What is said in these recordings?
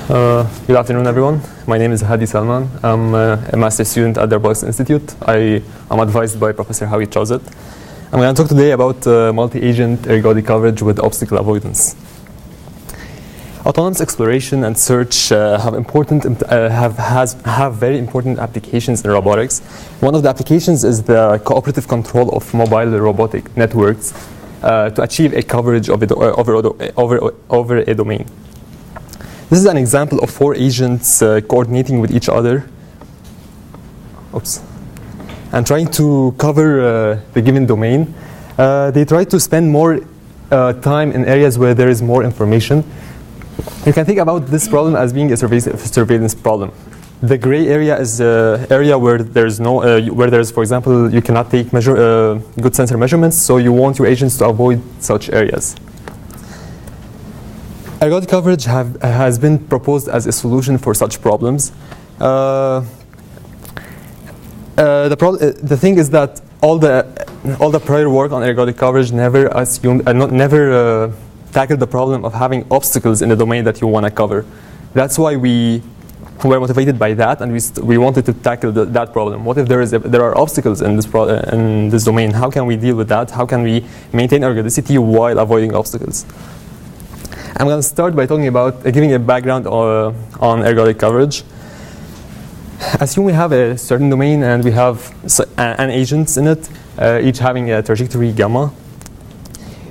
Good afternoon, everyone. My name is Hadi Salman. I'm a master's student at the Robotics Institute. I'm advised by Professor Howie Choset. I'm going to talk today about multi-agent ergodic coverage with obstacle avoidance. Autonomous exploration and search have very important applications in robotics. One of the applications is the cooperative control of mobile robotic networks to achieve a coverage of over a domain. This is an example of 4 agents coordinating with each other and trying to cover the given domain. They try to spend more time in areas where there is more information. You can think about this problem as being a surveillance problem. The gray area is an area where there's for example, you cannot take good sensor measurements, so you want your agents to avoid such areas. Ergodic coverage has been proposed as a solution for such problems. The thing is that all the prior work on ergodic coverage never tackled the problem of having obstacles in the domain that you want to cover. That's why we were motivated by that, and we wanted to tackle that problem. What if there are obstacles in this domain? How can we deal with that? How can we maintain ergodicity while avoiding obstacles? I'm going to start by talking about giving a background on ergodic coverage. Assume we have a certain domain and we have an agents in it, each having a trajectory gamma.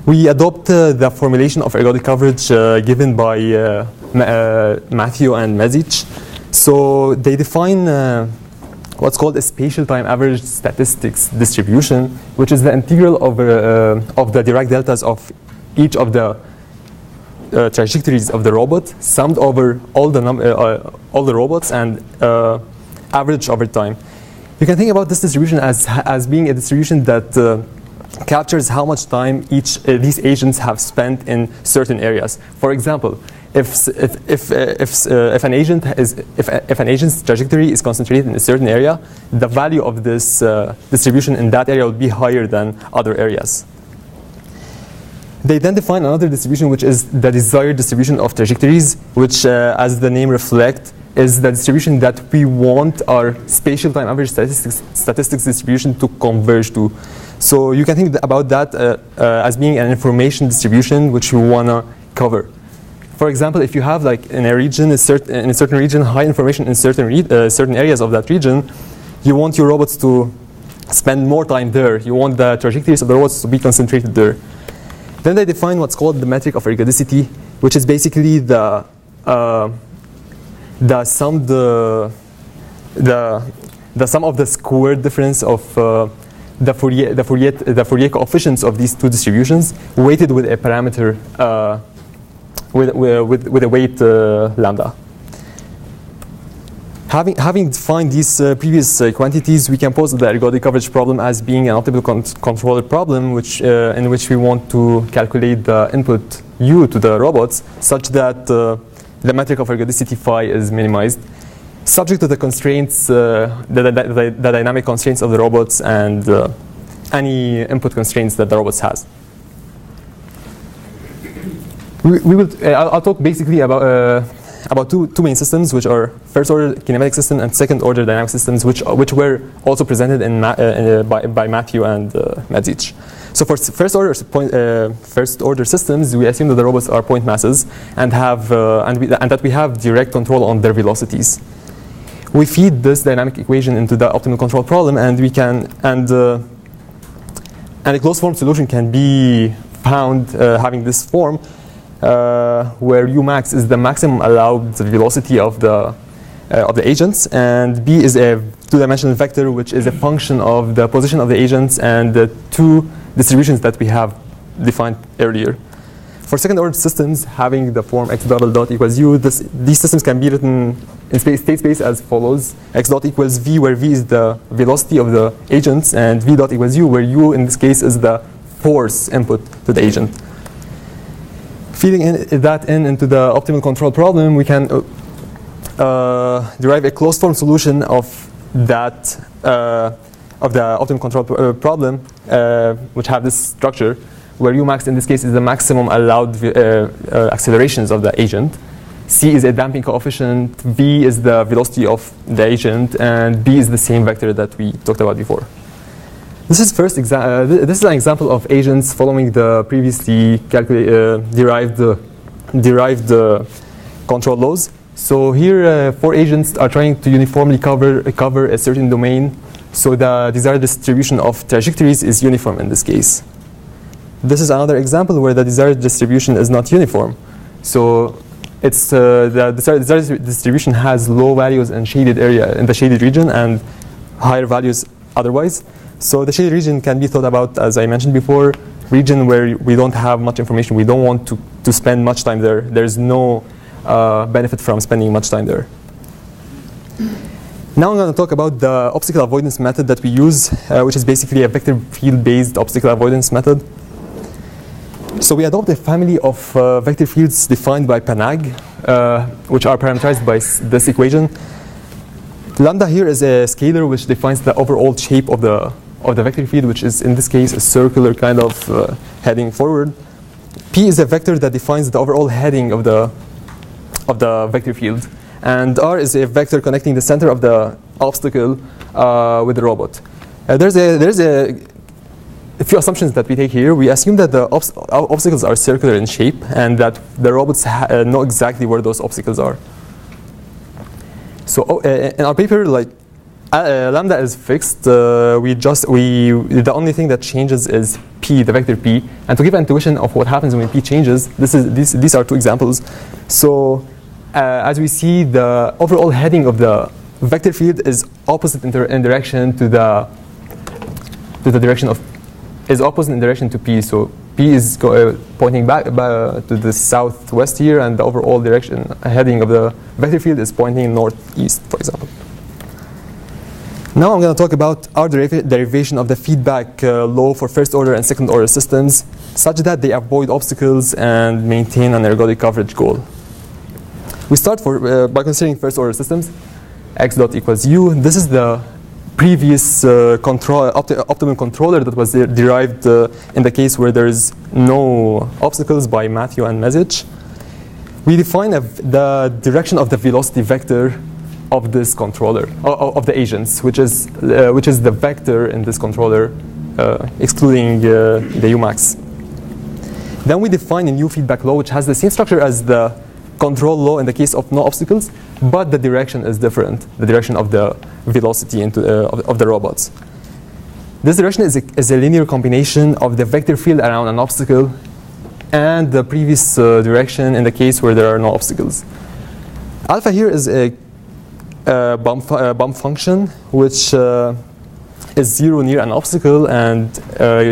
We adopt the formulation of ergodic coverage given by Matthew and Mesic. So they define what's called a spatial time average statistics distribution, which is the integral of the Dirac deltas of each of the trajectories of the robot summed over all the robots and average over time. You can think about this distribution as being a distribution that captures how much time these agents have spent in certain areas. For example, if an agent's trajectory is concentrated in a certain area, the value of this distribution in that area will be higher than other areas. They then define another distribution, which is the desired distribution of trajectories, which, as the name reflects, is the distribution that we want our spatial time average statistics distribution to converge to. So you can think about that as being an information distribution which you want to cover. For example, if you have like in a certain region high information in certain areas of that region, you want your robots to spend more time there. You want the trajectories of the robots to be concentrated there. Then they define what's called the metric of ergodicity, which is basically the sum of the squared difference of the Fourier coefficients of these two distributions, weighted with a parameter with a weight lambda. Having defined these previous quantities, we can pose the ergodic coverage problem as being an optimal controller problem, in which we want to calculate the input u to the robots such that the metric of ergodicity phi is minimized, subject to the constraints, the dynamic constraints of the robots and any input constraints that the robots has. I'll talk basically about two main systems, which are first-order kinematic system and second-order dynamic systems, which were also presented by Matthew and Mesic. So for first-order systems, we assume that the robots are point masses and that we have direct control on their velocities. We feed this dynamic equation into the optimal control problem, and a closed form solution can be found having this form. Where Umax is the maximum allowed velocity of the agents, and B is a two-dimensional vector, which is a function of the position of the agents and the two distributions that we have defined earlier. For second-order systems, having the form x double dot equals u, these systems can be written in state space as follows: x dot equals v, where v is the velocity of the agents, and v dot equals u, where u in this case is the force input to the agent. Feeding that into the optimal control problem, we can derive a closed form solution of the optimal control problem, which have this structure, where Umax in this case is the maximum allowed accelerations of the agent, C is a damping coefficient, V is the velocity of the agent, and B is the same vector that we talked about before. This is this is an example of agents following the previously derived control laws. So here, 4 agents are trying to uniformly cover a certain domain, so the desired distribution of trajectories is uniform in this case. This is another example where the desired distribution is not uniform. So it's the desired distribution has low values in shaded area in the shaded region and higher values otherwise. So the shaded region can be thought about, as I mentioned before, region where we don't have much information. We don't want to spend much time there. There's no benefit from spending much time there. Now I'm going to talk about the obstacle avoidance method that we use, which is basically a vector field-based obstacle avoidance method. So we adopt a family of vector fields defined by Panag, which are parameterized by this equation. Lambda here is a scalar which defines the overall shape of the vector field, which is in this case a circular kind of heading forward. P is a vector that defines the overall heading of the vector field, and R is a vector connecting the center of the obstacle with the robot. There's a few assumptions that we take here. We assume that the obstacles are circular in shape and that the robots know exactly where those obstacles are. So in our paper, like lambda is fixed. The only thing that changes is p, the vector p. And to give an intuition of what happens when p changes, these are 2 examples. So as we see, the overall heading of the vector field is opposite in direction to the direction of opposite in direction to p. So p is pointing back to the southwest here, and the overall direction heading of the vector field is pointing northeast, for example. Now I'm going to talk about our derivation of the feedback law for first order and second order systems, such that they avoid obstacles and maintain an ergodic coverage goal. We start by considering first order systems. X dot equals u. This is the previous optimal controller that was derived in the case where there is no obstacles by Matthew and Message. We define the direction of the velocity vector of this controller, of the agents, which is the vector in this controller, excluding the Umax. Then we define a new feedback law, which has the same structure as the control law in the case of no obstacles, but the direction is different, the direction of the velocity of the robots. This direction is a linear combination of the vector field around an obstacle and the previous direction in the case where there are no obstacles. Alpha here is a bump function, which is 0 near an obstacle and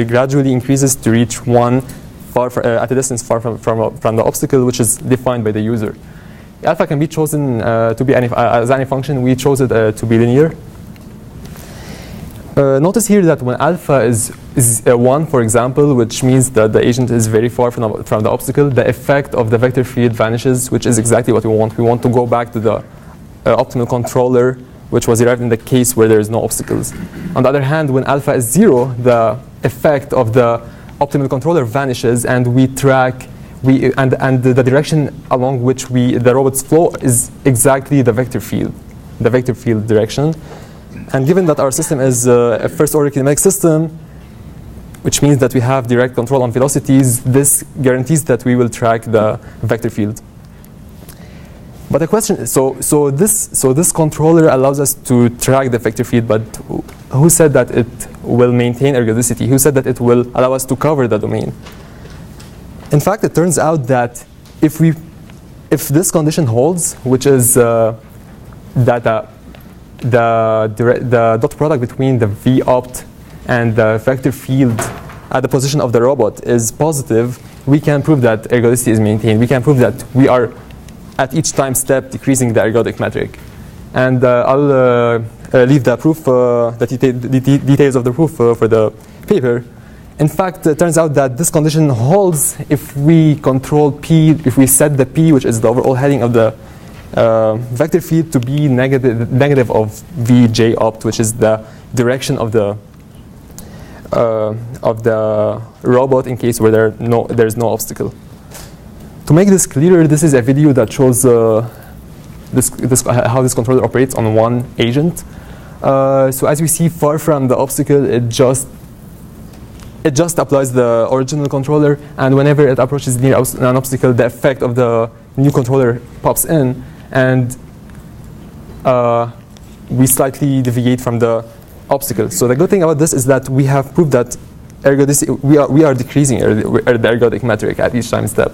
gradually increases to reach 1 at a distance far from the obstacle, which is defined by the user. Alpha can be chosen to be as any function. We chose it to be linear. Notice here that when alpha is 1, for example, which means that the agent is very far from the obstacle, the effect of the vector field vanishes, which is exactly what we want. We want to go back to the optimal controller, which was derived in the case where there is no obstacles. On the other hand, when alpha is 0, the effect of the optimal controller vanishes, and we track the direction along which the robots flow is exactly the vector field direction. And given that our system is a first order kinematic system, which means that we have direct control on velocities, this guarantees that we will track the vector field. But the question is, so this controller allows us to track the vector field, but who said that it will maintain ergodicity? Who said that it will allow us to cover the domain? In fact, it turns out that if this condition holds, which is that the dot product between the v opt and the vector field at the position of the robot is positive, we can prove that ergodicity is maintained. We can prove that we are at each time step decreasing the ergodic metric. And I'll leave the proof, the details of the proof for the paper. In fact, it turns out that this condition holds if we control p, if we set the p, which is the overall heading of the vector field, to be negative of vj opt, which is the direction of the robot in case where there is no obstacle. To make this clearer, this is a video that shows how this controller operates on one agent. So as we see, far from the obstacle, it just applies the original controller, and whenever it approaches near an obstacle, the effect of the new controller pops in, and we slightly deviate from the obstacle. So the good thing about this is that we have proved that we are decreasing the ergodic metric at each time step.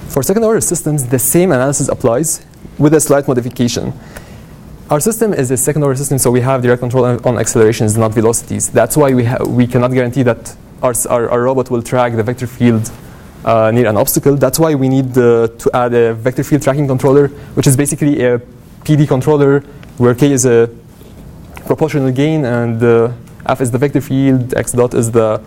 For second-order systems, the same analysis applies with a slight modification. Our system is a second-order system, so we have direct control on accelerations, not velocities. That's why we cannot guarantee that our robot will track the vector field near an obstacle. That's why we need to add a vector field tracking controller, which is basically a PD controller where K is a proportional gain and F is the vector field, X dot is the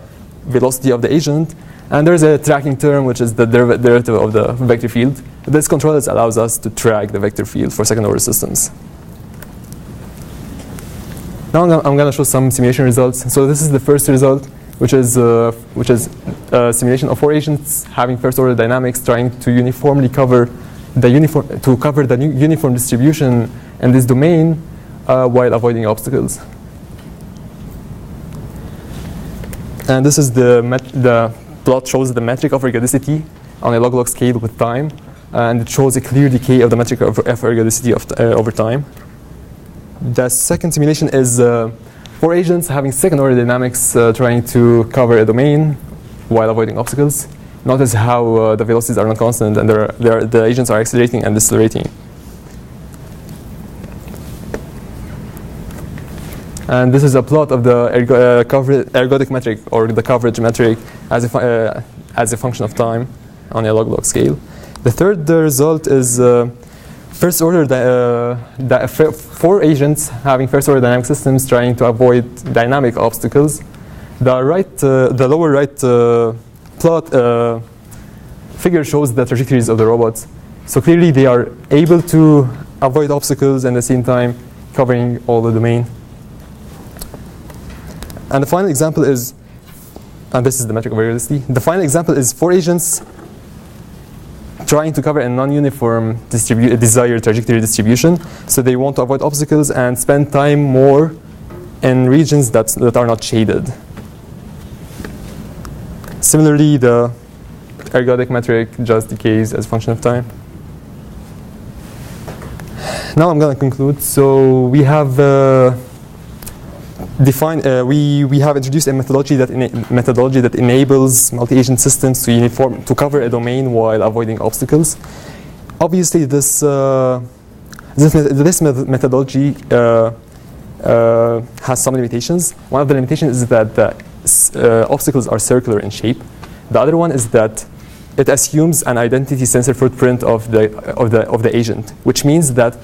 velocity of the agent. And there's a tracking term, which is the derivative of the vector field. This controller allows us to track the vector field for second-order systems. Now I'm going to show some simulation results. So this is the first result, which is a simulation of 4 agents having first-order dynamics, trying to uniformly cover the uniform distribution in this domain while avoiding obstacles. And this is the plot shows the metric of ergodicity on a log-log scale with time, and it shows a clear decay of the metric of ergodicity over time. The second simulation is 4 agents having second-order dynamics trying to cover a domain while avoiding obstacles. Notice how the velocities are not constant, and the agents are accelerating and decelerating. And this is a plot of the ergodic metric, or the coverage metric, as a function of time on a log-log scale. The third result is first-order 4 agents having first-order dynamic systems trying to avoid dynamic obstacles. The lower right plot figure shows the trajectories of the robots. So clearly they are able to avoid obstacles and at the same time covering all the domain. And the final example is, and this is the metric of ergodicity, the final example is 4 agents trying to cover a non-uniform desired trajectory distribution. So they want to avoid obstacles and spend time more in regions that are not shaded. Similarly, the ergodic metric just decays as a function of time. Now I'm going to conclude. So we have we have introduced a methodology that enables multi-agent systems to cover a domain while avoiding obstacles. Obviously, this methodology has some limitations. One of the limitations is that the obstacles are circular in shape. The other one is that it assumes an identity sensor footprint of the agent, which means that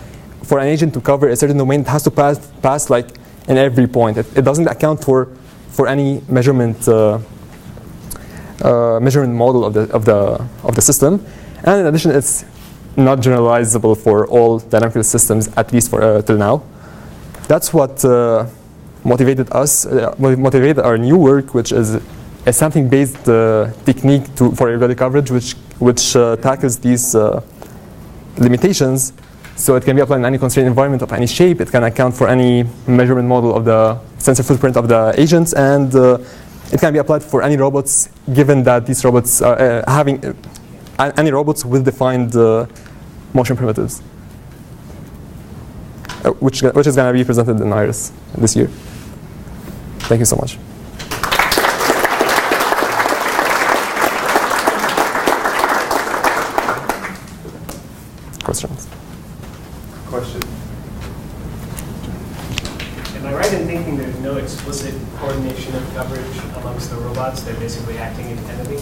for an agent to cover a certain domain, it has to pass like in every point. It doesn't account for any measurement model of the system, and in addition, it's not generalizable for all dynamical systems, at least for till now. That's what motivated our new work, which is a sampling-based technique for ergodic coverage, which tackles these limitations. So it can be applied in any constrained environment of any shape. It can account for any measurement model of the sensor footprint of the agents, and it can be applied for any robots, given that these robots are having any robots with defined motion primitives, which is going to be presented in IRIS this year. Thank you so much. Questions? Question. Am I right in thinking there's no explicit coordination of coverage amongst the robots? They're basically acting independently?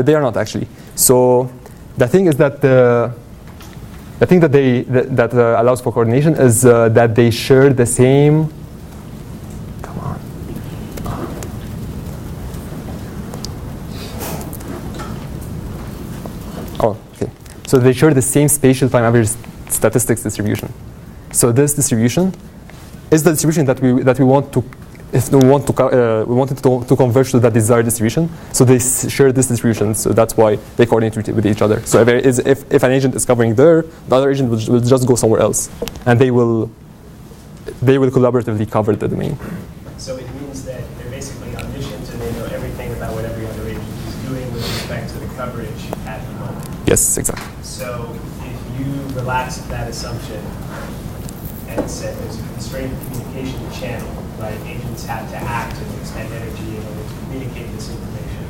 They are not actually. So the thing is that the thing that allows for coordination is that they share the same. Come on. Oh, okay. So they share the same spatial time average statistics distribution. So this distribution is the distribution that we want to if we wanted to converge to that desired distribution, so they share this distribution, so that's why they coordinate with each other. So if an agent is covering there, the other agent will just go somewhere else, and they will collaboratively cover the domain. So it means that they're basically omniscient and they know everything about what every other agent is doing with respect to the coverage at the moment. Yes, exactly. So if you relax that assumption and said there's a constrained communication channel, right? Agents have to act and expend energy in order to communicate this information.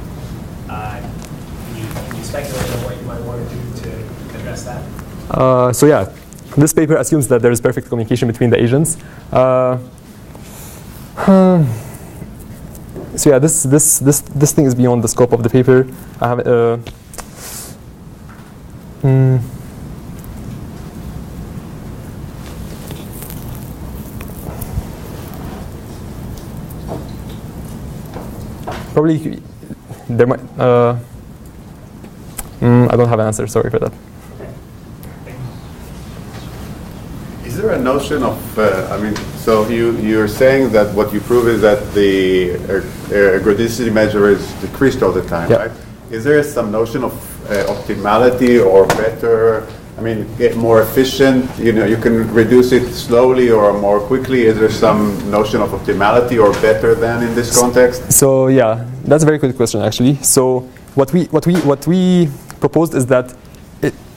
Can you speculate on what you might want to do to address that? So yeah, this paper assumes that there is perfect communication between the agents. So yeah, this thing is beyond the scope of the paper. I have probably there might. I don't have an answer. Sorry for that. Is there a notion of, so you're saying that what you prove is that the ergodicity measure is decreased all the time, yeah. right? Is there some notion of optimality or better, get more efficient, you can reduce it slowly or more quickly? Is there some notion of optimality or better than in this context? So yeah, that's a very good question actually. So what we proposed is that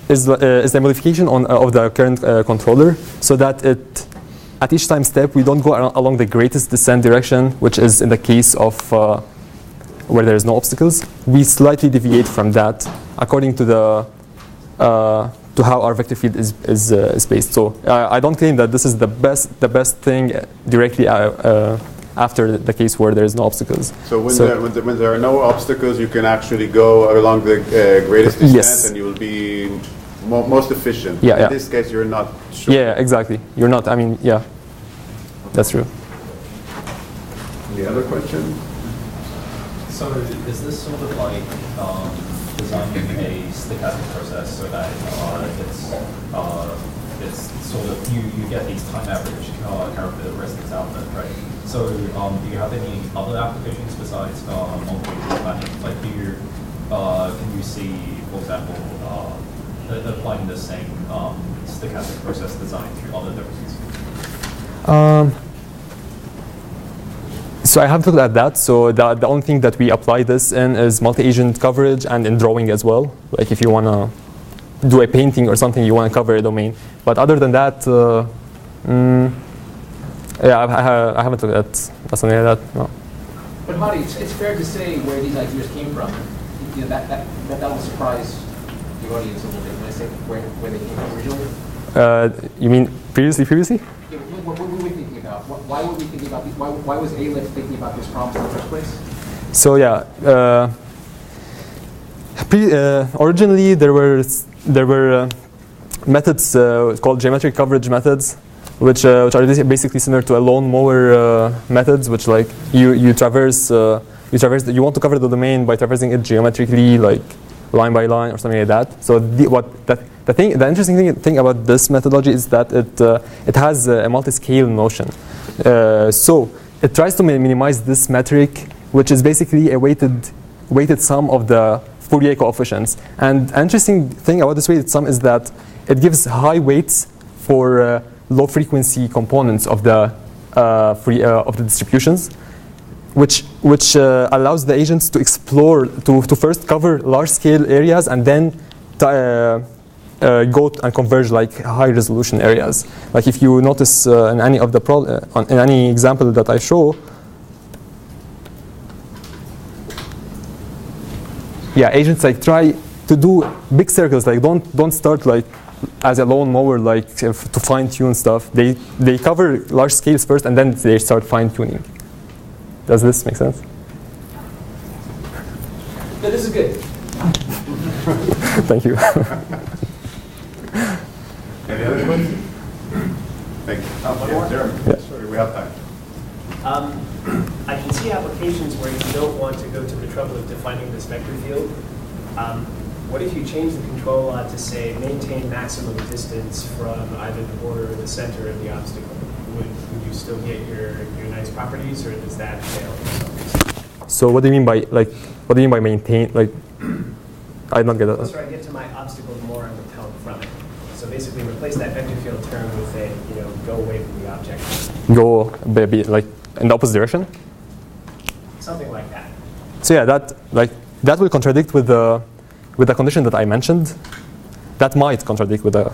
is a modification of the current controller, so that at each time step we don't go along the greatest descent direction, which is in the case of where there is no obstacles. We slightly deviate from that according to the to how our vector field is based. So I don't claim that this is the best thing directly after the case where there is no obstacles. So when there are no obstacles, you can actually go along the greatest descent, yes. and you will be most efficient. Yeah, in this case, you're not sure. Yeah, exactly. You're not. Yeah, that's true. Any other question? So is this sort of like designing a stochastic process so that it's sort of you get these time average characteristics out there, right? So do you have any other applications besides multi-agent planning? Like can you see, for example, applying the same stochastic process design to other domains? So I haven't looked at that. So the only thing that we apply this in is multi-agent coverage and in drawing as well. Like if you want to do a painting or something, you want to cover a domain. But other than that, I haven't looked at something like that. No. But Hadi, it's fair to say where these ideas came from. That will surprise the audience a little bit when I say where they came from originally. You mean previously? Yeah, what were we thinking about? Why were we thinking about these? Why was Elif thinking about this problem in the first place? So yeah, originally there were methods called geometric coverage methods, which are basically similar to a lawn mower methods, which like you traverse. You want to cover the domain by traversing it geometrically, like line by line or something like that. So the interesting thing about this methodology is that it has a multi-scale notion. So it tries to minimize this metric, which is basically a weighted sum of the Fourier coefficients. And an interesting thing about this weighted sum is that it gives high weights for low frequency components of the distributions, which allows the agents to explore, to first cover large scale areas and then go and converge like high resolution areas. Like if you notice in any of the in any example that I show, yeah, agents like try to do big circles. Like don't start like as a lawn mower, like to fine tune stuff. They cover large scales first and then they start fine tuning. Does this make sense? No, this is good. Thank you. Any other questions? Thank you. One more? Yeah. Sorry, we have time. I can see applications where you don't want to go to the trouble of defining this vector field. What if you change the control law to say maintain maximum distance from either the border or the center of the obstacle? Would would you still get your nice properties, or does that fail for some reason? So what do you mean by maintain? Like, I don't get The that. closer I get to my obstacle, the more I'm repelled from it. So basically, replace that vector field term with a, go away from the object. Go maybe like in the opposite direction. Something like that. So yeah, that will contradict with the condition that I mentioned. That might contradict with the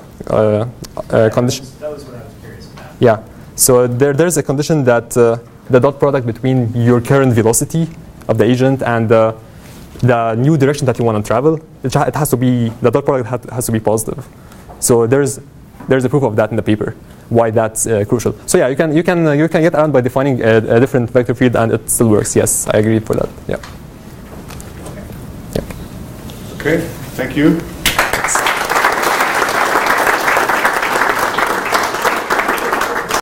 condition. That was what I was curious about. Yeah. So there's a condition that the dot product between your current velocity of the agent and the new direction that you want to travel, it has to be, the dot product has to be positive. So there's a proof of that in the paper, why that's crucial. So yeah, you can get around by defining a different vector field, and it still works. Yes, I agree for that. Yeah. Okay, thank you.